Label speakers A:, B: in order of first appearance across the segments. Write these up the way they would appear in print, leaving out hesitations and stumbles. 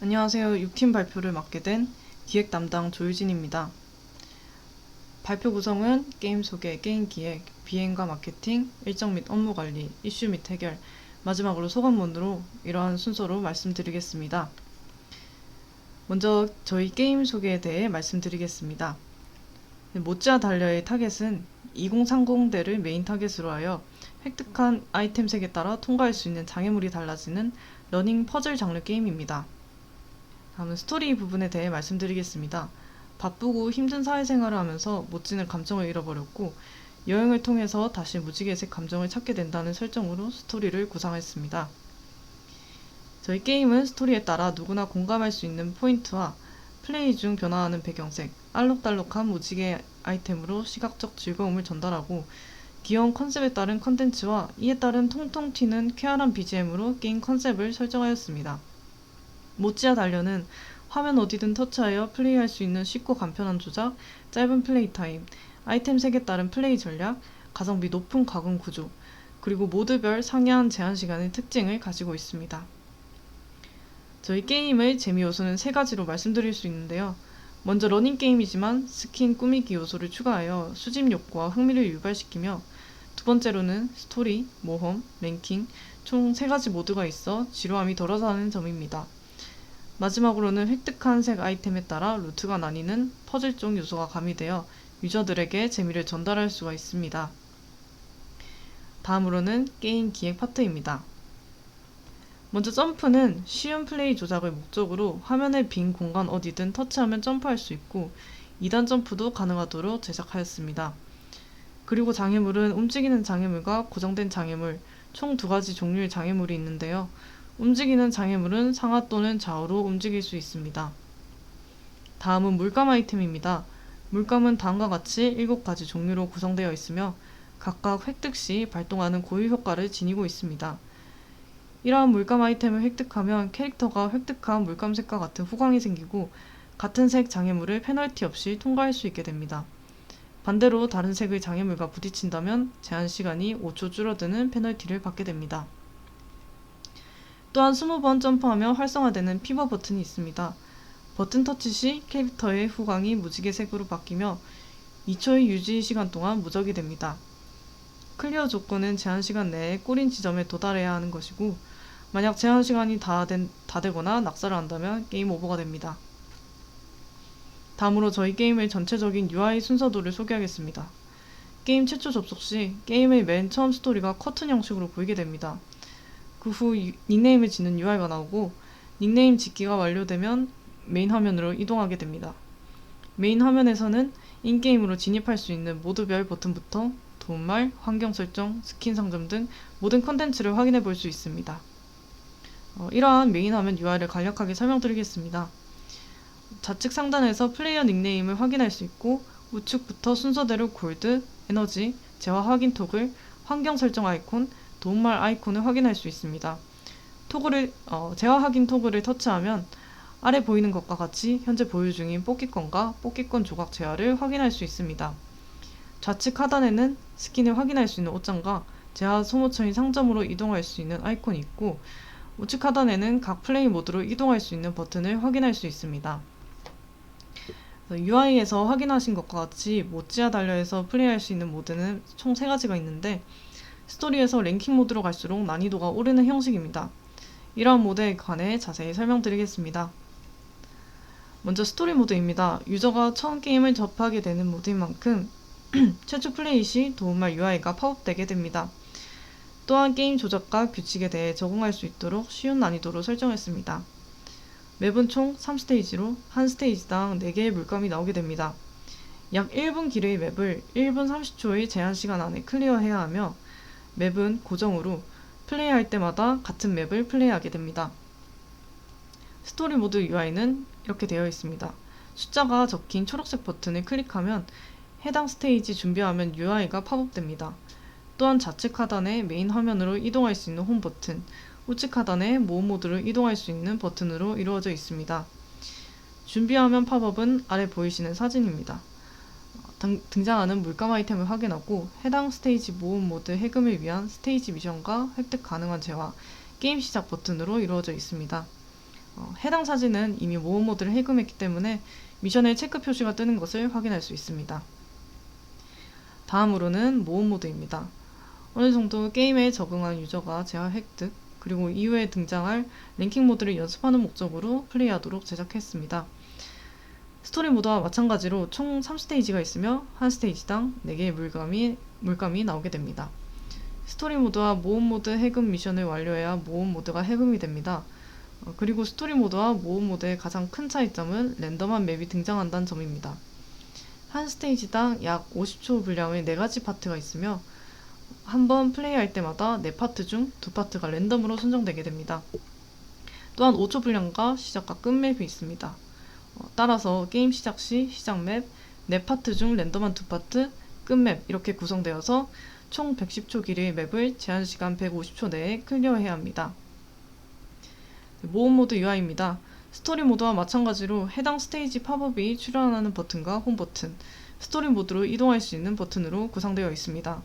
A: 안녕하세요. 6팀 발표를 맡게 된 기획 담당 조유진입니다. 발표 구성은 게임 소개, 게임 기획, 비행과 마케팅, 일정 및 업무 관리, 이슈 및 해결, 마지막으로 소감문으로 이러한 순서로 말씀드리겠습니다. 먼저 저희 게임 소개에 대해 말씀드리겠습니다. 모찌와 달려의 타겟은 2030대를 메인 타겟으로 하여 획득한 아이템 색에 따라 통과할 수 있는 장애물이 달라지는 러닝 퍼즐 장르 게임입니다. 다음은 스토리 부분에 대해 말씀드리겠습니다. 바쁘고 힘든 사회생활을 하면서 모찌는 감정을 잃어버렸고 여행을 통해서 다시 무지개색 감정을 찾게 된다는 설정으로 스토리를 구상했습니다. 저희 게임은 스토리에 따라 누구나 공감할 수 있는 포인트와 플레이 중 변화하는 배경색, 알록달록한 무지개 아이템으로 시각적 즐거움을 전달하고 귀여운 컨셉에 따른 컨텐츠와 이에 따른 통통 튀는 쾌활한 BGM으로 게임 컨셉을 설정하였습니다. 모찌와 달려는 화면 어디든 터치하여 플레이할 수 있는 쉽고 간편한 조작, 짧은 플레이 타임, 아이템 색에 따른 플레이 전략, 가성비 높은 가공 구조, 그리고 모드별 상이한 제한 시간의 특징을 가지고 있습니다. 저희 게임의 재미 요소는 3가지로 말씀드릴 수 있는데요. 먼저 러닝 게임이지만 스킨 꾸미기 요소를 추가하여 수집 욕구와 흥미를 유발시키며, 두 번째로는 스토리, 모험, 랭킹, 총 3가지 모드가 있어 지루함이 덜하다는 점입니다. 마지막으로는 획득한 색 아이템에 따라 루트가 나뉘는 퍼즐적 요소가 가미되어 유저들에게 재미를 전달할 수가 있습니다. 다음으로는 게임 기획 파트입니다. 먼저 점프는 쉬운 플레이 조작을 목적으로 화면의 빈 공간 어디든 터치하면 점프할 수 있고 2단 점프도 가능하도록 제작하였습니다. 그리고 장애물은 움직이는 장애물과 고정된 장애물, 총 2가지 종류의 장애물이 있는데요. 움직이는 장애물은 상하 또는 좌우로 움직일 수 있습니다. 다음은 물감 아이템입니다. 물감은 다음과 같이 7가지 종류로 구성되어 있으며 각각 획득 시 발동하는 고유 효과를 지니고 있습니다. 이러한 물감 아이템을 획득하면 캐릭터가 획득한 물감색과 같은 후광이 생기고 같은 색 장애물을 페널티 없이 통과할 수 있게 됩니다. 반대로 다른 색의 장애물과 부딪힌다면 제한 시간이 5초 줄어드는 페널티를 받게 됩니다. 또한 20번 점프하며 활성화되는 피버 버튼이 있습니다. 버튼 터치 시 캐릭터의 후광이 무지개색으로 바뀌며 2초의 유지 시간 동안 무적이 됩니다. 클리어 조건은 제한 시간 내에 꼬린 지점에 도달해야 하는 것이고 만약 제한 시간이 다 되거나 낙사를 한다면 게임 오버가 됩니다. 다음으로 저희 게임의 전체적인 UI 순서도를 소개하겠습니다. 게임 최초 접속 시 게임의 맨 처음 스토리가 커튼 형식으로 보이게 됩니다. 그 후 닉네임을 짓는 UI가 나오고 닉네임 짓기가 완료되면 메인 화면으로 이동하게 됩니다. 메인 화면에서는 인게임으로 진입할 수 있는 모드별 버튼부터 도움말, 환경 설정, 스킨 상점 등 모든 컨텐츠를 확인해 볼 수 있습니다. 이러한 메인 화면 UI를 간략하게 설명드리겠습니다. 좌측 상단에서 플레이어 닉네임을 확인할 수 있고 우측부터 순서대로 골드, 에너지, 재화 확인 토글, 환경 설정 아이콘, 도움말 아이콘을 확인할 수 있습니다. 재화 확인 토글을 터치하면 아래 보이는 것과 같이 현재 보유 중인 뽑기권과 뽑기권 조각 재화를 확인할 수 있습니다. 좌측 하단에는 스킨을 확인할 수 있는 옷장과 재화 소모처인 상점으로 이동할 수 있는 아이콘이 있고 우측 하단에는 각 플레이 모드로 이동할 수 있는 버튼을 확인할 수 있습니다. UI에서 확인하신 것과 같이 모찌와 달려에서 플레이할 수 있는 모드는 총 3가지가 있는데 스토리에서 랭킹 모드로 갈수록 난이도가 오르는 형식입니다. 이러한 모드에 관해 자세히 설명드리겠습니다. 먼저 스토리 모드입니다. 유저가 처음 게임을 접하게 되는 모드인 만큼 최초 플레이 시 도움말 UI가 팝업되게 됩니다. 또한 게임 조작과 규칙에 대해 적응할 수 있도록 쉬운 난이도로 설정했습니다. 맵은 총 3스테이지로 한 스테이지당 4개의 물감이 나오게 됩니다. 약 1분 길이의 맵을 1분 30초의 제한 시간 안에 클리어해야 하며 맵은 고정으로 플레이할 때마다 같은 맵을 플레이하게 됩니다. 스토리 모드 UI는 이렇게 되어 있습니다. 숫자가 적힌 초록색 버튼을 클릭하면 해당 스테이지 준비하면 UI가 팝업됩니다. 또한 좌측 하단에 메인 화면으로 이동할 수 있는 홈 버튼, 우측 하단에 모험 모드로 이동할 수 있는 버튼으로 이루어져 있습니다. 준비화면 팝업은 아래 보이시는 사진입니다. 등장하는 물감 아이템을 확인하고 해당 스테이지 모험 모드 해금을 위한 스테이지 미션과 획득 가능한 재화, 게임 시작 버튼으로 이루어져 있습니다. 해당 사진은 이미 모험 모드를 해금했기 때문에 미션의 체크 표시가 뜨는 것을 확인할 수 있습니다. 다음으로는 모험 모드입니다. 어느 정도 게임에 적응한 유저가 재화 획득, 그리고 이후에 등장할 랭킹 모드를 연습하는 목적으로 플레이하도록 제작했습니다. 스토리 모드와 마찬가지로 총 3스테이지가 있으며 한 스테이지당 4개의 물감이 나오게 됩니다. 스토리 모드와 모험 모드 해금 미션을 완료해야 모험 모드가 해금이 됩니다. 그리고 스토리 모드와 모험 모드의 가장 큰 차이점은 랜덤한 맵이 등장한다는 점입니다. 한 스테이지당 약 50초 분량의 4가지 파트가 있으며 한 번 플레이할 때마다 4파트 중 2파트가 랜덤으로 선정되게 됩니다. 또한 5초 분량과 시작과 끝 맵이 있습니다. 따라서 게임 시작 시 시작 맵, 4파트 중 랜덤한 2파트, 끝 맵 이렇게 구성되어서 총 110초 길이의 맵을 제한시간 150초 내에 클리어해야 합니다. 모험 모드 UI입니다. 스토리 모드와 마찬가지로 해당 스테이지 팝업이 출현하는 버튼과 홈 버튼, 스토리 모드로 이동할 수 있는 버튼으로 구성되어 있습니다.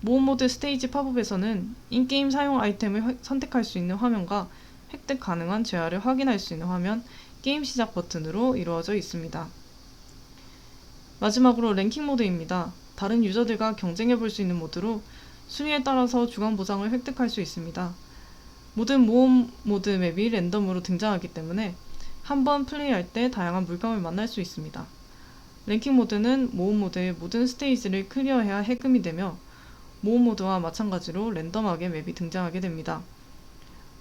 A: 모험 모드 스테이지 팝업에서는 인게임 사용 아이템을 선택할 수 있는 화면과 획득 가능한 재화를 확인할 수 있는 화면, 게임 시작 버튼으로 이루어져 있습니다. 마지막으로 랭킹 모드입니다. 다른 유저들과 경쟁해 볼 수 있는 모드로 순위에 따라서 주간 보상을 획득할 수 있습니다. 모든 모험 모드 맵이 랜덤으로 등장하기 때문에 한 번 플레이할 때 다양한 물감을 만날 수 있습니다. 랭킹 모드는 모험 모드의 모든 스테이지를 클리어해야 해금이 되며 모험 모드와 마찬가지로 랜덤하게 맵이 등장하게 됩니다.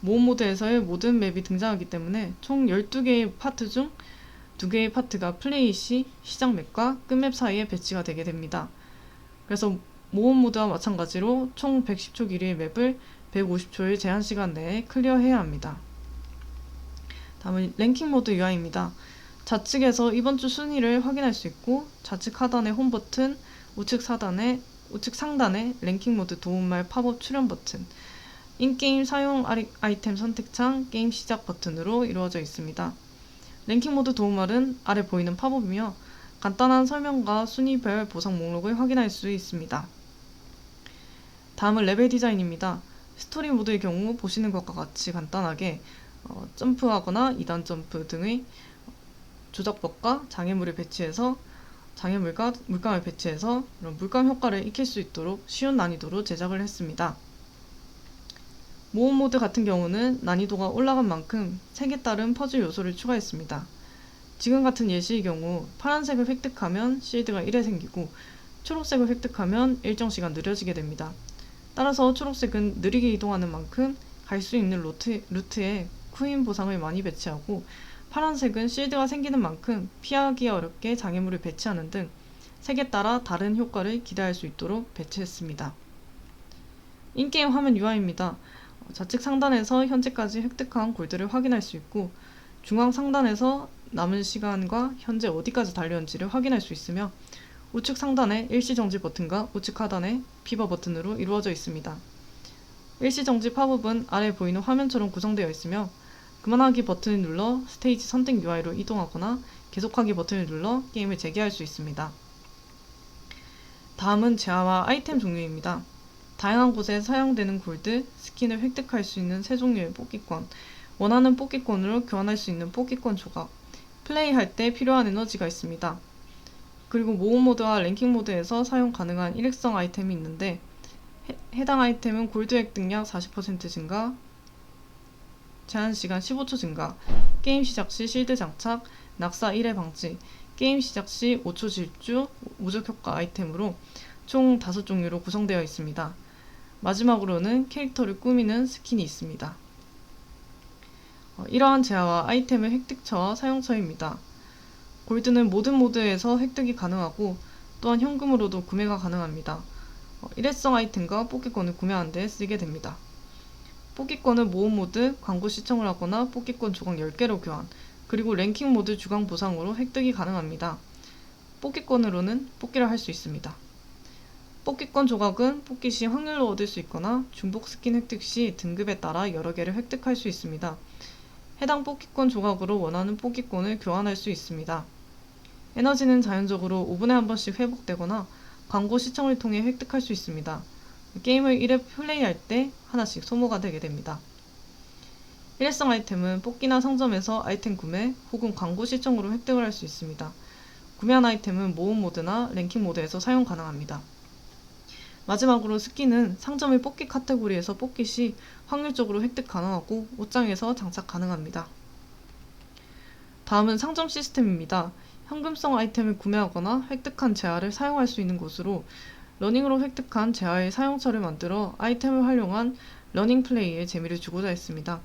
A: 모험 모드에서의 모든 맵이 등장하기 때문에 총 12개의 파트 중 2개의 파트가 플레이 시 시작 맵과 끝 맵 사이에 배치가 되게 됩니다. 그래서 모험 모드와 마찬가지로 총 110초 길이의 맵을 150초의 제한시간 내에 클리어해야 합니다. 다음은 랭킹 모드 UI입니다. 좌측에서 이번 주 순위를 확인할 수 있고 좌측 하단의 홈 버튼, 우측 상단의 랭킹 모드 도움말 팝업 출현 버튼, 인게임 사용 아이템 선택창 게임 시작 버튼으로 이루어져 있습니다. 랭킹 모드 도움말은 아래 보이는 팝업이며 간단한 설명과 순위별 보상 목록을 확인할 수 있습니다. 다음은 레벨 디자인입니다. 스토리 모드의 경우 보시는 것과 같이 간단하게 점프하거나 2단 점프 등의 조작법과 장애물을 배치해서 장애물과 물감을 배치해서 이런 물감 효과를 익힐 수 있도록 쉬운 난이도로 제작을 했습니다. 모험 모드 같은 경우는 난이도가 올라간 만큼 색에 따른 퍼즐 요소를 추가했습니다. 지금 같은 예시의 경우 파란색을 획득하면 실드가 1회 생기고 초록색을 획득하면 일정 시간 느려지게 됩니다. 따라서 초록색은 느리게 이동하는 만큼 갈 수 있는 루트에 쿠인 보상을 많이 배치하고 파란색은 실드가 생기는 만큼 피하기 어렵게 장애물을 배치하는 등 색에 따라 다른 효과를 기대할 수 있도록 배치했습니다. 인게임 화면 UI입니다. 좌측 상단에서 현재까지 획득한 골드를 확인할 수 있고 중앙 상단에서 남은 시간과 현재 어디까지 달렸는지를 확인할 수 있으며 우측 상단에 일시정지 버튼과 우측 하단에 피버 버튼으로 이루어져 있습니다. 일시정지 팝업은 아래 보이는 화면처럼 구성되어 있으며 그만하기 버튼을 눌러 스테이지 선택 UI로 이동하거나 계속하기 버튼을 눌러 게임을 재개할 수 있습니다. 다음은 재화와 아이템 종류입니다. 다양한 곳에 사용되는 골드, 스킨을 획득할 수 있는 세 종류의 뽑기권, 원하는 뽑기권으로 교환할 수 있는 뽑기권 조각, 플레이할 때 필요한 에너지가 있습니다. 그리고 모험 모드와 랭킹 모드에서 사용 가능한 일회성 아이템이 있는데 해당 아이템은 골드 획득량 40% 증가, 제한시간 15초 증가, 게임 시작 시 실드 장착, 낙사 1회 방지, 게임 시작 시 5초 질주, 무적 효과 아이템으로 총 5종류로 구성되어 있습니다. 마지막으로는 캐릭터를 꾸미는 스킨이 있습니다. 이러한 재화와 아이템의 획득처와 사용처입니다. 골드는 모든 모드에서 획득이 가능하고 또한 현금으로도 구매가 가능합니다. 일회성 아이템과 뽑기권을 구매하는 데 쓰게 됩니다. 뽑기권은 모험 모드, 광고 시청을 하거나 뽑기권 조각 10개로 교환, 그리고 랭킹 모드 주간 보상으로 획득이 가능합니다. 뽑기권으로는 뽑기를 할 수 있습니다. 뽑기권 조각은 뽑기 시 확률로 얻을 수 있거나 중복 스킨 획득 시 등급에 따라 여러 개를 획득할 수 있습니다. 해당 뽑기권 조각으로 원하는 뽑기권을 교환할 수 있습니다. 에너지는 자연적으로 5분에 한 번씩 회복되거나 광고 시청을 통해 획득할 수 있습니다. 게임을 1회 플레이할 때 하나씩 소모가 되게 됩니다. 일회성 아이템은 뽑기나 상점에서 아이템 구매 혹은 광고 시청으로 획득을 할 수 있습니다. 구매한 아이템은 모험 모드나 랭킹 모드에서 사용 가능합니다. 마지막으로 스킨은 상점의 뽑기 카테고리에서 뽑기 시 확률적으로 획득 가능하고 옷장에서 장착 가능합니다. 다음은 상점 시스템입니다. 현금성 아이템을 구매하거나 획득한 재화를 사용할 수 있는 곳으로 러닝으로 획득한 재화의 사용처를 만들어 아이템을 활용한 러닝 플레이에 재미를 주고자 했습니다.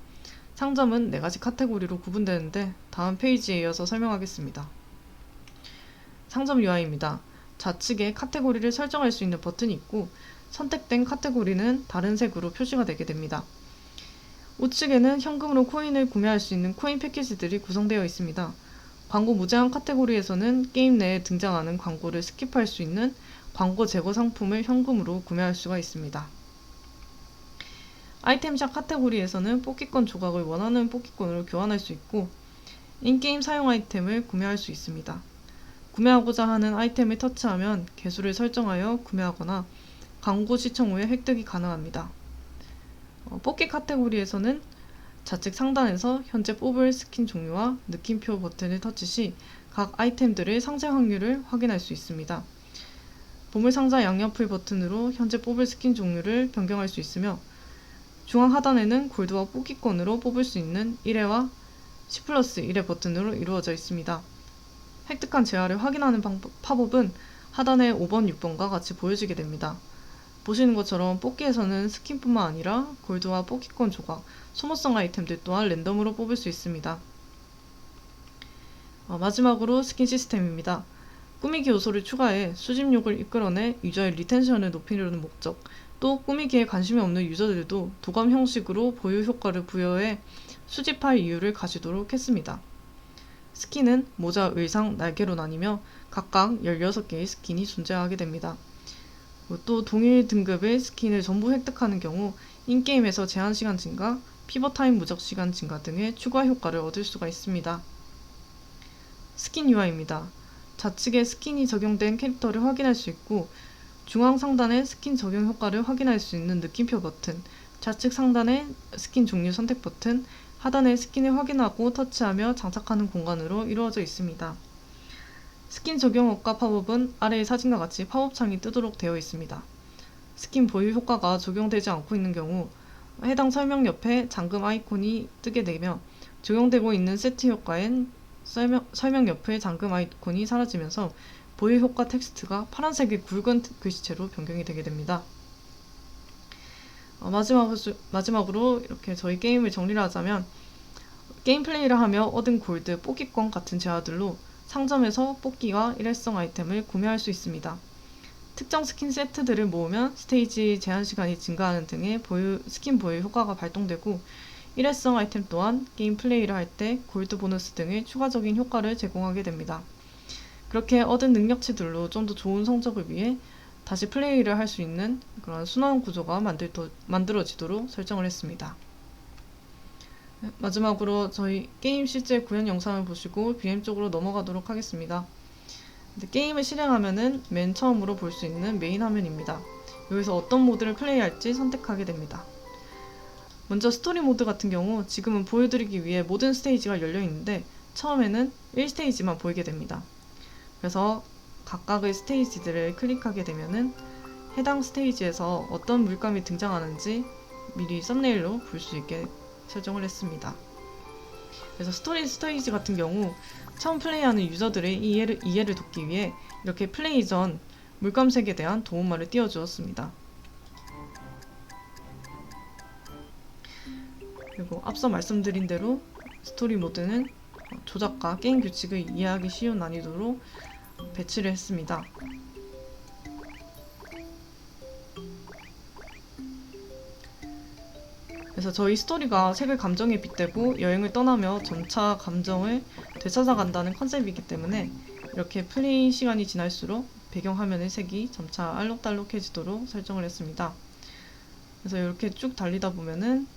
A: 상점은 4가지 카테고리로 구분되는데 다음 페이지에 이어서 설명하겠습니다. 상점 UI입니다. 좌측에 카테고리를 설정할 수 있는 버튼이 있고 선택된 카테고리는 다른 색으로 표시가 되게 됩니다. 우측에는 현금으로 코인을 구매할 수 있는 코인 패키지들이 구성되어 있습니다. 광고 무제한 카테고리에서는 게임 내에 등장하는 광고를 스킵할 수 있는 광고 제거 상품을 현금으로 구매할 수가 있습니다. 아이템샵 카테고리에서는 뽑기권 조각을 원하는 뽑기권으로 교환할 수 있고 인게임 사용 아이템을 구매할 수 있습니다. 구매하고자 하는 아이템을 터치하면 개수를 설정하여 구매하거나 광고 시청 후에 획득이 가능합니다. 뽑기 카테고리에서는 좌측 상단에서 현재 뽑을 스킨 종류와 느낌표 버튼을 터치 시 각 아이템들의 상세 확률을 확인할 수 있습니다. 보물상자 양옆의 버튼으로 현재 뽑을 스킨 종류를 변경할 수 있으며 중앙 하단에는 골드와 뽑기권으로 뽑을 수 있는 1회와 10+1회 버튼으로 이루어져 있습니다. 획득한 재화를 확인하는 팝업은 하단의 5번, 6번과 같이 보여지게 됩니다. 보시는 것처럼 뽑기에서는 스킨뿐만 아니라 골드와 뽑기권 조각, 소모성 아이템들 또한 랜덤으로 뽑을 수 있습니다. 마지막으로 스킨 시스템입니다. 꾸미기 요소를 추가해 수집욕을 이끌어내 유저의 리텐션을 높이려는 목적, 또 꾸미기에 관심이 없는 유저들도 도감 형식으로 보유 효과를 부여해 수집할 이유를 가지도록 했습니다. 스킨은 모자, 의상, 날개로 나뉘며 각각 16개의 스킨이 존재하게 됩니다. 또 동일 등급의 스킨을 전부 획득하는 경우 인게임에서 제한시간 증가, 피벗타임 무적시간 증가 등의 추가 효과를 얻을 수가 있습니다. 스킨 UI입니다. 좌측에 스킨이 적용된 캐릭터를 확인할 수 있고 중앙 상단에 스킨 적용 효과를 확인할 수 있는 느낌표 버튼, 좌측 상단에 스킨 종류 선택 버튼, 하단에 스킨을 확인하고 터치하며 장착하는 공간으로 이루어져 있습니다. 스킨 적용 효과 팝업은 아래의 사진과 같이 팝업 창이 뜨도록 되어 있습니다. 스킨 보유 효과가 적용되지 않고 있는 경우 해당 설명 옆에 잠금 아이콘이 뜨게 되며 적용되고 있는 세트 효과엔 설명 옆에 잠금 아이콘이 사라지면서 보유 효과 텍스트가 파란색의 굵은 글씨체로 변경이 되게 됩니다. 마지막으로 이렇게 저희 게임을 정리를 하자면 게임 플레이를 하며 얻은 골드, 뽑기권 같은 재화들로 상점에서 뽑기와 일회성 아이템을 구매할 수 있습니다. 특정 스킨 세트들을 모으면 스테이지 제한 시간이 증가하는 등의 스킨 보유 효과가 발동되고 일회성 아이템 또한 게임 플레이를 할 때 골드 보너스 등의 추가적인 효과를 제공하게 됩니다. 그렇게 얻은 능력치들로 좀 더 좋은 성적을 위해 다시 플레이를 할 수 있는 그런 순환 구조가 만들어지도록 설정을 했습니다. 마지막으로 저희 게임 실제 구현 영상을 보시고 BM 쪽으로 넘어가도록 하겠습니다. 게임을 실행하면은 맨 처음으로 볼 수 있는 메인 화면입니다. 여기서 어떤 모드를 플레이할지 선택하게 됩니다. 먼저 스토리 모드 같은 경우 지금은 보여드리기 위해 모든 스테이지가 열려 있는데 처음에는 1스테이지만 보이게 됩니다. 그래서 각각의 스테이지들을 클릭하게 되면은 해당 스테이지에서 어떤 물감이 등장하는지 미리 썸네일로 볼 수 있게 설정을 했습니다. 그래서 스토리 스테이지 같은 경우 처음 플레이하는 유저들의 이해를 돕기 위해 이렇게 플레이 전 물감색에 대한 도움말을 띄워주었습니다. 그리고 앞서 말씀드린 대로 스토리 모드는 조작과 게임 규칙을 이해하기 쉬운 난이도로 배치를 했습니다. 그래서 저희 스토리가 색을 감정에 빗대고 여행을 떠나며 점차 감정을 되찾아간다는 컨셉이기 때문에 이렇게 플레이 시간이 지날수록 배경화면의 색이 점차 알록달록해지도록 설정을 했습니다. 그래서 이렇게 쭉 달리다 보면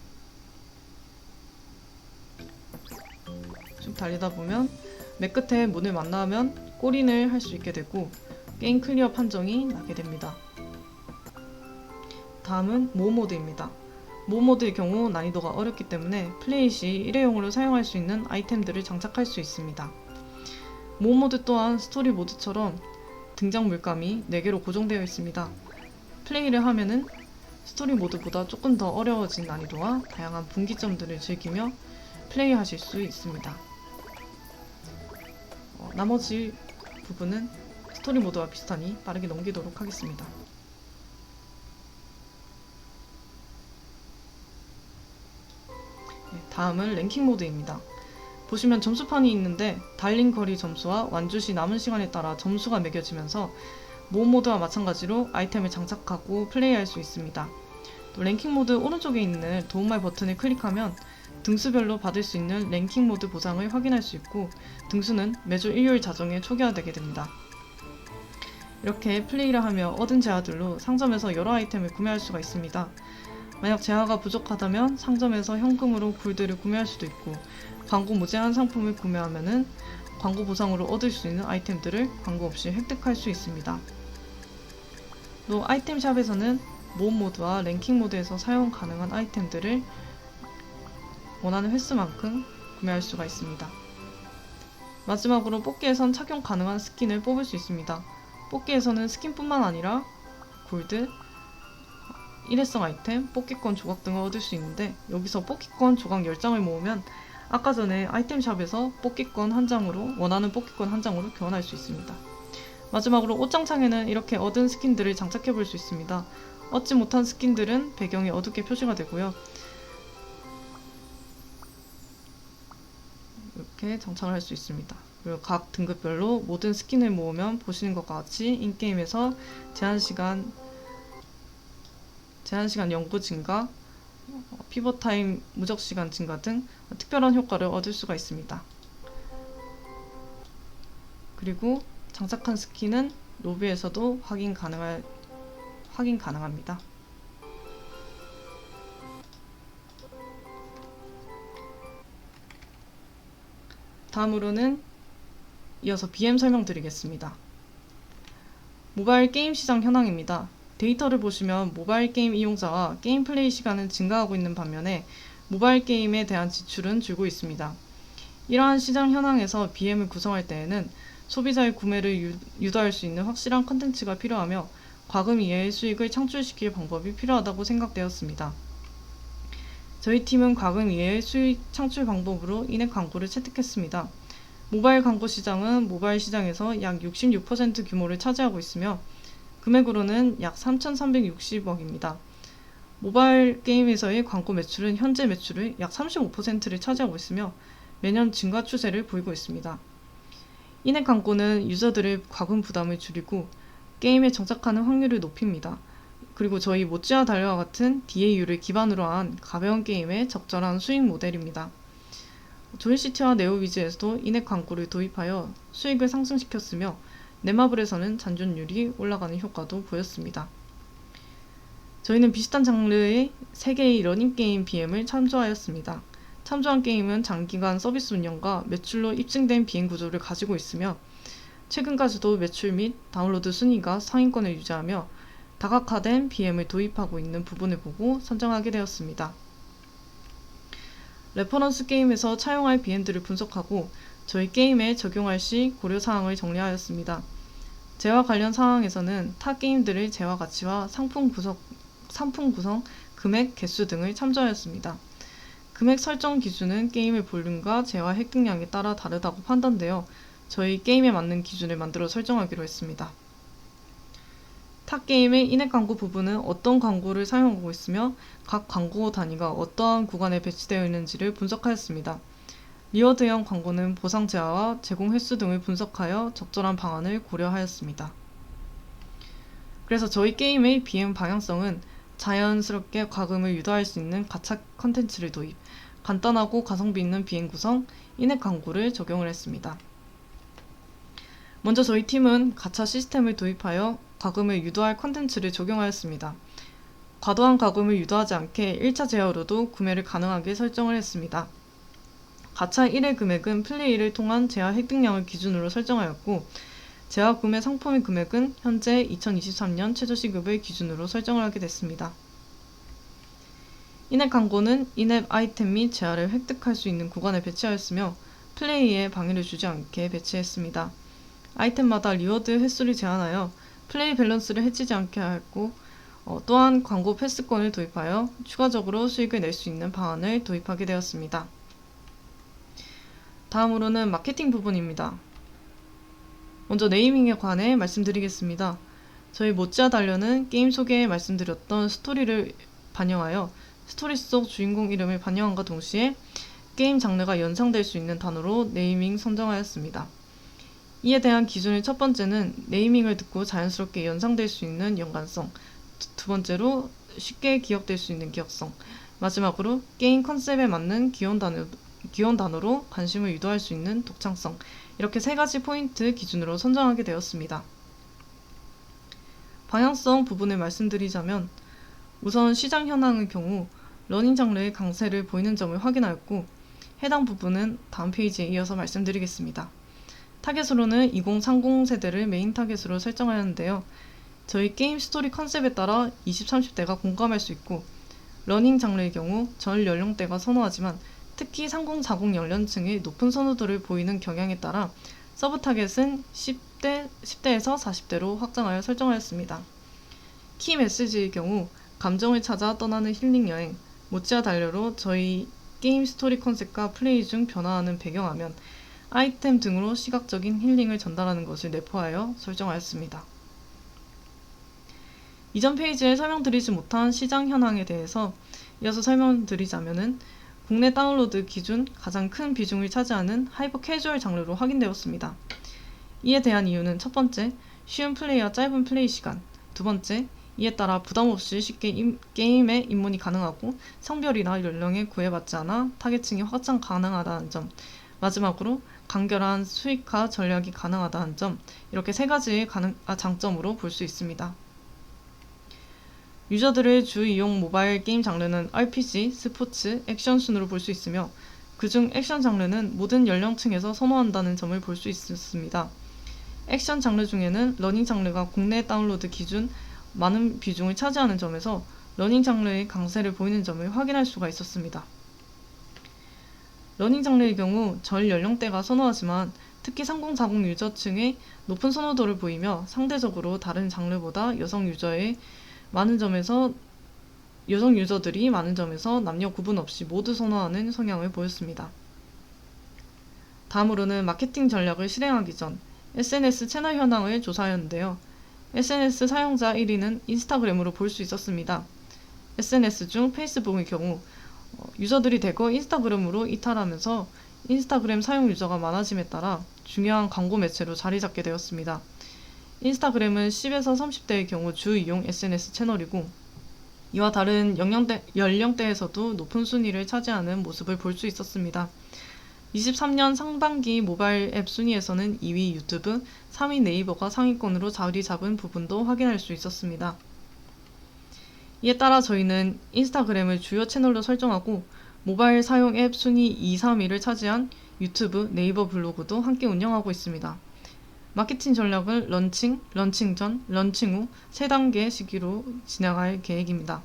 A: 맨 끝에 문을 만나면 골인을 할 수 있게 되고 게임 클리어 판정이 나게 됩니다. 다음은 모험 모드입니다. 모모드의 경우 난이도가 어렵기 때문에 플레이 시 일회용으로 사용할 수 있는 아이템들을 장착할 수 있습니다. 모모드 또한 스토리 모드처럼 등장 물감이 4개로 고정되어 있습니다. 플레이를 하면은 스토리 모드보다 조금 더 어려워진 난이도와 다양한 분기점들을 즐기며 플레이하실 수 있습니다. 나머지 부분은 스토리 모드와 비슷하니 빠르게 넘기도록 하겠습니다. 다음은 랭킹 모드입니다. 보시면 점수판이 있는데 달린 거리 점수와 완주 시 남은 시간에 따라 점수가 매겨지면서 모험 모드와 마찬가지로 아이템을 장착하고 플레이할 수 있습니다. 또 랭킹 모드 오른쪽에 있는 도움말 버튼을 클릭하면 등수별로 받을 수 있는 랭킹 모드 보상을 확인할 수 있고 등수는 매주 일요일 자정에 초기화되게 됩니다. 이렇게 플레이를 하며 얻은 재화들로 상점에서 여러 아이템을 구매할 수가 있습니다. 만약 재화가 부족하다면 상점에서 현금으로 굴드를 구매할 수도 있고 광고 무제한 상품을 구매하면 광고 보상으로 얻을 수 있는 아이템들을 광고 없이 획득할 수 있습니다. 또 아이템샵에서는 모험 모드와 랭킹 모드에서 사용 가능한 아이템들을 원하는 횟수만큼 구매할 수가 있습니다. 마지막으로 뽑기에선 착용 가능한 스킨을 뽑을 수 있습니다. 뽑기에서는 스킨뿐만 아니라 골드, 일회성 아이템, 뽑기권 조각 등을 얻을 수 있는데 여기서 뽑기권 조각 10장을 모으면 아까 전에 아이템샵에서 뽑기권 한 장으로 원하는 뽑기권 한 장으로 교환할 수 있습니다. 마지막으로 옷장창에는 이렇게 얻은 스킨들을 장착해 볼 수 있습니다. 얻지 못한 스킨들은 배경이 어둡게 표시가 되고요. 이렇게 장착을 할 수 있습니다. 그리고 각 등급별로 모든 스킨을 모으면 보시는 것과 같이 인게임에서 제한시간 연구 증가, 피벗타임 무적시간 증가 등 특별한 효과를 얻을 수가 있습니다. 그리고 장착한 스킨은 로비에서도 확인 가능합니다. 다음으로는 이어서 BM 설명드리겠습니다. 모바일 게임 시장 현황입니다. 데이터를 보시면 모바일 게임 이용자와 게임 플레이 시간은 증가하고 있는 반면에 모바일 게임에 대한 지출은 줄고 있습니다. 이러한 시장 현황에서 BM을 구성할 때에는 소비자의 구매를 유도할 수 있는 확실한 컨텐츠가 필요하며 과금 이외의 수익을 창출시킬 방법이 필요하다고 생각되었습니다. 저희 팀은 과금 이외의 수익 창출 방법으로 인앱 광고를 채택했습니다. 모바일 광고 시장은 모바일 시장에서 약 66% 규모를 차지하고 있으며 금액으로는 약 3,360억입니다. 모바일 게임에서의 광고 매출은 현재 매출의 약 35%를 차지하고 있으며 매년 증가 추세를 보이고 있습니다. 인앱 광고는 유저들의 과금 부담을 줄이고 게임에 정착하는 확률을 높입니다. 그리고 저희 모찌와 달려와 같은 DAU를 기반으로 한 가벼운 게임의 적절한 수익 모델입니다. 조이시티와 네오위즈에서도 인앱 광고를 도입하여 수익을 상승시켰으며 넷마블에서는 잔존율이 올라가는 효과도 보였습니다. 저희는 비슷한 장르의 3개의 러닝게임 BM을 참조하였습니다. 참조한 게임은 장기간 서비스 운영과 매출로 입증된 비행 구조를 가지고 있으며 최근까지도 매출 및 다운로드 순위가 상위권을 유지하며 다각화된 BM을 도입하고 있는 부분을 보고 선정하게 되었습니다. 레퍼런스 게임에서 차용할 BM들을 분석하고 저희 게임에 적용할 시 고려사항을 정리하였습니다. 재화 관련 사항에서는 타 게임들의 재화 가치와 상품 구성, 금액, 개수 등을 참조하였습니다. 금액 설정 기준은 게임의 볼륨과 재화 획득량에 따라 다르다고 판단되어 저희 게임에 맞는 기준을 만들어 설정하기로 했습니다. 타 게임의 인앱 광고 부분은 어떤 광고를 사용하고 있으며 각 광고 단위가 어떠한 구간에 배치되어 있는지를 분석하였습니다. 리워드형 광고는 보상 재화와 제공 횟수 등을 분석하여 적절한 방안을 고려하였습니다. 그래서 저희 게임의 BM 방향성은 자연스럽게 과금을 유도할 수 있는 가차 컨텐츠를 도입, 간단하고 가성비 있는 BM 구성, 인앱 광고를 적용을 했습니다. 먼저 저희 팀은 가차 시스템을 도입하여 과금을 유도할 컨텐츠를 적용하였습니다. 과도한 과금을 유도하지 않게 1차 제어로도 구매를 가능하게 설정을 했습니다. 가차 1회 금액은 플레이를 통한 재화 획득량을 기준으로 설정하였고 재화 구매 상품의 금액은 현재 2023년 최저시급을 기준으로 설정을 하게 됐습니다. 인앱 광고는 인앱 아이템 및 재화를 획득할 수 있는 구간에 배치하였으며 플레이에 방해를 주지 않게 배치했습니다. 아이템마다 리워드 횟수를 제한하여 플레이 밸런스를 해치지 않게 하였고 또한 광고 패스권을 도입하여 추가적으로 수익을 낼 수 있는 방안을 도입하게 되었습니다. 다음으로는 마케팅 부분입니다. 먼저 네이밍에 관해 말씀드리겠습니다. 저희 모찌와 달려는 게임 소개에 말씀드렸던 스토리를 반영하여 스토리 속 주인공 이름을 반영함과 동시에 게임 장르가 연상될 수 있는 단어로 네이밍 선정하였습니다. 이에 대한 기준의 첫 번째는 네이밍을 듣고 자연스럽게 연상될 수 있는 연관성, 두 번째로 쉽게 기억될 수 있는 기억성, 마지막으로 게임 컨셉에 맞는 귀여운 단어로 관심을 유도할 수 있는 독창성, 이렇게 세 가지 포인트 기준으로 선정하게 되었습니다. 방향성 부분을 말씀드리자면 우선 시장 현황의 경우 러닝 장르의 강세를 보이는 점을 확인하였고 해당 부분은 다음 페이지에 이어서 말씀드리겠습니다. 타겟으로는 2030 세대를 메인 타겟으로 설정하였는데요. 저희 게임 스토리 컨셉에 따라 20, 30대가 공감할 수 있고 러닝 장르의 경우 전 연령대가 선호하지만 특히 3040 연령층의 높은 선호도를 보이는 경향에 따라 서브 타겟은 10대에서 40대로 확장하여 설정하였습니다. 키 메시지의 경우 감정을 찾아 떠나는 힐링 여행, 모찌와 달려로 저희 게임 스토리 컨셉과 플레이 중 변화하는 배경화면, 아이템 등으로 시각적인 힐링을 전달하는 것을 내포하여 설정하였습니다. 이전 페이지에 설명드리지 못한 시장 현황에 대해서 이어서 설명드리자면은 국내 다운로드 기준 가장 큰 비중을 차지하는 하이퍼 캐주얼 장르로 확인되었습니다. 이에 대한 이유는 첫 번째, 쉬운 플레이와 짧은 플레이 시간, 두 번째, 이에 따라 부담 없이 쉽게 게임에 입문이 가능하고 성별이나 연령에 구애받지 않아 타겟층이 확장 가능하다는 점, 마지막으로 간결한 수익화 전략이 가능하다는 점, 이렇게 세 가지의 장점으로 볼 수 있습니다. 유저들의 주 이용 모바일 게임 장르는 RPG, 스포츠, 액션 순으로 볼 수 있으며 그중 액션 장르는 모든 연령층에서 선호한다는 점을 볼 수 있습니다. 액션 장르 중에는 러닝 장르가 국내 다운로드 기준 많은 비중을 차지하는 점에서 러닝 장르의 강세를 보이는 점을 확인할 수가 있었습니다. 러닝 장르의 경우 전 연령대가 선호하지만 특히 3040 유저층의 높은 선호도를 보이며 상대적으로 다른 장르보다 여성 유저들이 많은 점에서 남녀 구분 없이 모두 선호하는 성향을 보였습니다. 다음으로는 마케팅 전략을 실행하기 전 SNS 채널 현황을 조사하였는데요. SNS 사용자 1위는 인스타그램으로 볼 수 있었습니다. SNS 중 페이스북의 경우 유저들이 대거 인스타그램으로 이탈하면서 인스타그램 사용 유저가 많아짐에 따라 중요한 광고 매체로 자리 잡게 되었습니다. 인스타그램은 10에서 30대의 경우 주 이용 SNS 채널이고 이와 다른 연령대에서도 높은 순위를 차지하는 모습을 볼 수 있었습니다. 23년 상반기 모바일 앱 순위에서는 2위 유튜브, 3위 네이버가 상위권으로 자리 잡은 부분도 확인할 수 있었습니다. 이에 따라 저희는 인스타그램을 주요 채널로 설정하고 모바일 사용 앱 순위 2, 3위를 차지한 유튜브, 네이버 블로그도 함께 운영하고 있습니다. 마케팅 전략을 런칭, 런칭 전, 런칭 후 3단계 시기로 진행할 계획입니다.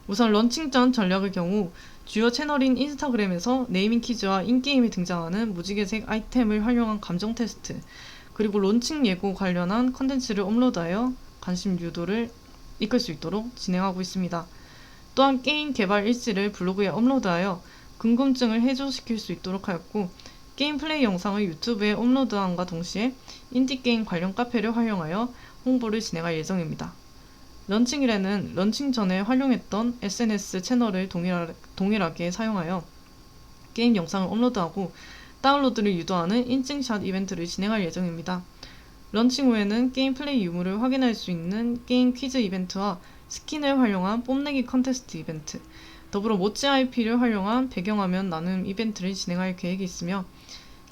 A: 우선 런칭 전 전략의 경우 주요 채널인 인스타그램에서 네이밍 퀴즈와 인게임에 등장하는 무지개색 아이템을 활용한 감정 테스트, 그리고 론칭 예고 관련한 컨텐츠를 업로드하여 관심 유도를 이끌 수 있도록 진행하고 있습니다. 또한 게임 개발 일지를 블로그에 업로드하여 궁금증을 해소시킬 수 있도록 하였고 게임 플레이 영상을 유튜브에 업로드함과 동시에 인디게임 관련 카페를 활용하여 홍보를 진행할 예정입니다. 런칭일에는 런칭 전에 활용했던 SNS 채널을 동일하게 사용하여 게임 영상을 업로드하고 다운로드를 유도하는 인증샷 이벤트를 진행할 예정입니다. 런칭 후에는 게임 플레이 유무를 확인할 수 있는 게임 퀴즈 이벤트와 스킨을 활용한 뽐내기 컨테스트 이벤트, 더불어 모찌 IP를 활용한 배경화면 나눔 이벤트를 진행할 계획이 있으며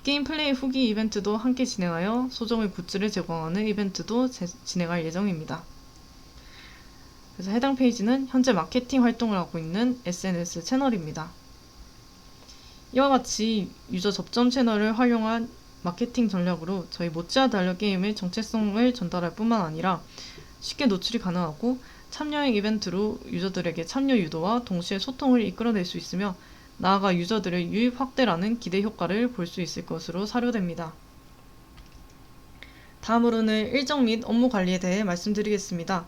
A: 게임 플레이 후기 이벤트도 함께 진행하여 소정의 굿즈를 제공하는 이벤트도 진행할 예정입니다. 그래서 해당 페이지는 현재 마케팅 활동을 하고 있는 SNS 채널입니다. 이와 같이 유저 접점 채널을 활용한 마케팅 전략으로 저희 모찌와 달려 게임의 정체성을 전달할 뿐만 아니라 쉽게 노출이 가능하고 참여형 이벤트로 유저들에게 참여 유도와 동시에 소통을 이끌어낼 수 있으며 나아가 유저들의 유입 확대라는 기대 효과를 볼 수 있을 것으로 사료됩니다. 다음으로는 일정 및 업무 관리에 대해 말씀드리겠습니다.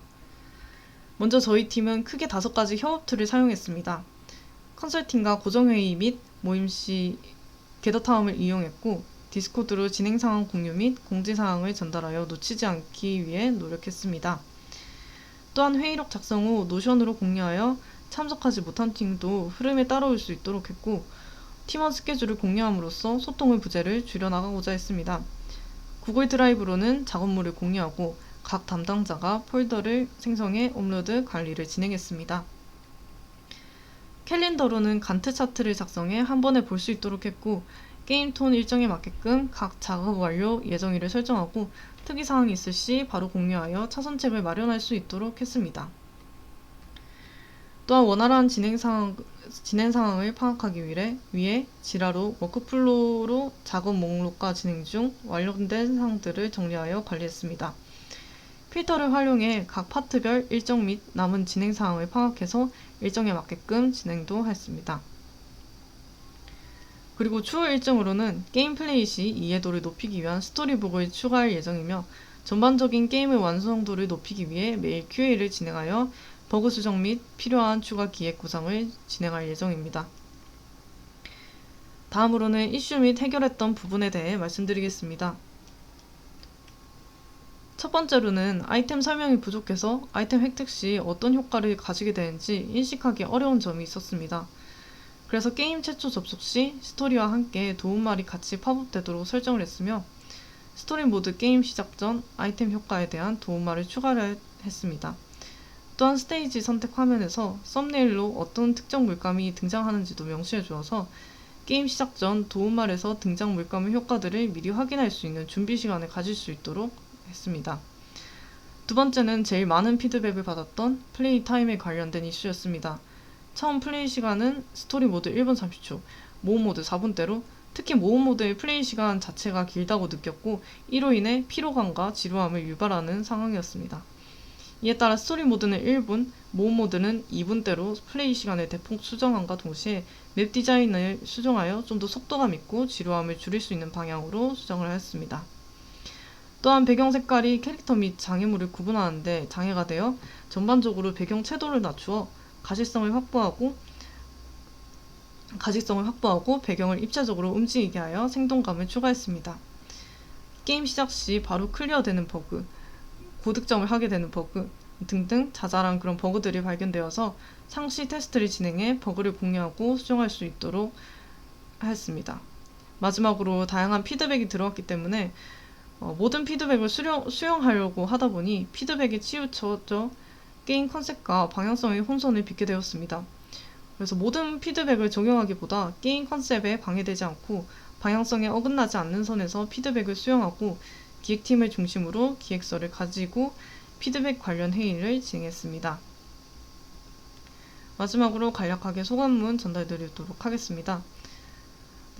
A: 먼저 저희 팀은 크게 5가지 협업 툴을 사용했습니다. 컨설팅과 고정회의 및 모임 시 게더타움을 이용했고 디스코드로 진행상황 공유 및 공지사항을 전달하여 놓치지 않기 위해 노력했습니다. 또한 회의록 작성 후 노션으로 공유하여 참석하지 못한 팀도 흐름에 따라올 수 있도록 했고 팀원 스케줄을 공유함으로써 소통의 부재를 줄여나가고자 했습니다. 구글 드라이브로는 작업물을 공유하고 각 담당자가 폴더를 생성해 업로드 관리를 진행했습니다. 캘린더로는 간트 차트를 작성해 한 번에 볼 수 있도록 했고 게임 톤 일정에 맞게끔 각 작업 완료 예정일을 설정하고 특이사항이 있을 시 바로 공유하여 차선책을 마련할 수 있도록 했습니다. 또한 원활한 진행 상황을 파악하기 위해 지라로 워크플로우로 작업 목록과 진행 중 완료된 사항들을 정리하여 관리했습니다. 필터를 활용해 각 파트별 일정 및 남은 진행 사항을 파악해서 일정에 맞게끔 진행도 했습니다. 그리고 추후 일정으로는 게임 플레이 시 이해도를 높이기 위한 스토리북을 추가할 예정이며 전반적인 게임의 완성도를 높이기 위해 매일 QA를 진행하여 버그 수정 및 필요한 추가 기획 구상을 진행할 예정입니다. 다음으로는 이슈 및 해결했던 부분에 대해 말씀드리겠습니다. 첫 번째로는 아이템 설명이 부족해서 아이템 획득 시 어떤 효과를 가지게 되는지 인식하기 어려운 점이 있었습니다. 그래서 게임 최초 접속 시 스토리와 함께 도움말이 같이 팝업되도록 설정을 했으며 스토리 모드 게임 시작 전 아이템 효과에 대한 도움말을 추가를 했습니다. 또한 스테이지 선택 화면에서 썸네일로 어떤 특정 물감이 등장하는지도 명시해 주어서 게임 시작 전 도움말에서 등장 물감의 효과들을 미리 확인할 수 있는 준비 시간을 가질 수 있도록 했습니다. 두 번째는 제일 많은 피드백을 받았던 플레이 타임에 관련된 이슈였습니다. 처음 플레이 시간은 스토리 모드 1분 30초, 모험 모드 4분대로 특히 모험 모드의 플레이 시간 자체가 길다고 느꼈고 이로 인해 피로감과 지루함을 유발하는 상황이었습니다. 이에 따라 스토리 모드는 1분, 모험 모드는 2분대로 플레이 시간을 대폭 수정함과 동시에 맵 디자인을 수정하여 좀 더 속도감 있고 지루함을 줄일 수 있는 방향으로 수정을 하였습니다. 또한 배경 색깔이 캐릭터 및 장애물을 구분하는 데 장애가 되어 전반적으로 배경 채도를 낮추어 가시성을 확보하고 배경을 입체적으로 움직이게 하여 생동감을 추가했습니다. 게임 시작 시 바로 클리어되는 버그, 고득점을 하게 되는 버그 등등 자잘한 그런 버그들이 발견되어서 상시 테스트를 진행해 버그를 공유하고 수정할 수 있도록 했습니다. 마지막으로 다양한 피드백이 들어왔기 때문에 모든 피드백을 수용하려고 하다 보니 피드백에 치우쳐져 게임 컨셉과 방향성의 혼선을 빚게 되었습니다. 그래서 모든 피드백을 적용하기보다 게임 컨셉에 방해되지 않고 방향성에 어긋나지 않는 선에서 피드백을 수용하고 기획팀을 중심으로 기획서를 가지고 피드백 관련 회의를 진행했습니다. 마지막으로 간략하게 소감문 전달드리도록 하겠습니다.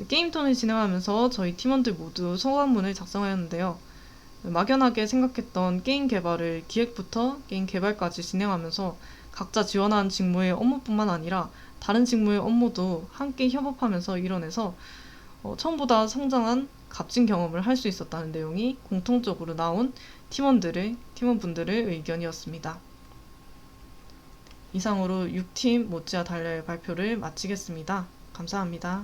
A: 게임톤을 진행하면서 저희 팀원들 모두 소감문을 작성하였는데요. 막연하게 생각했던 게임 개발을 기획부터 게임 개발까지 진행하면서 각자 지원한 직무의 업무뿐만 아니라 다른 직무의 업무도 함께 협업하면서 이뤄내서 처음보다 성장한 값진 경험을 할 수 있었다는 내용이 공통적으로 나온 팀원분들의 의견이었습니다. 이상으로 6팀 모찌와 달려의 발표를 마치겠습니다. 감사합니다.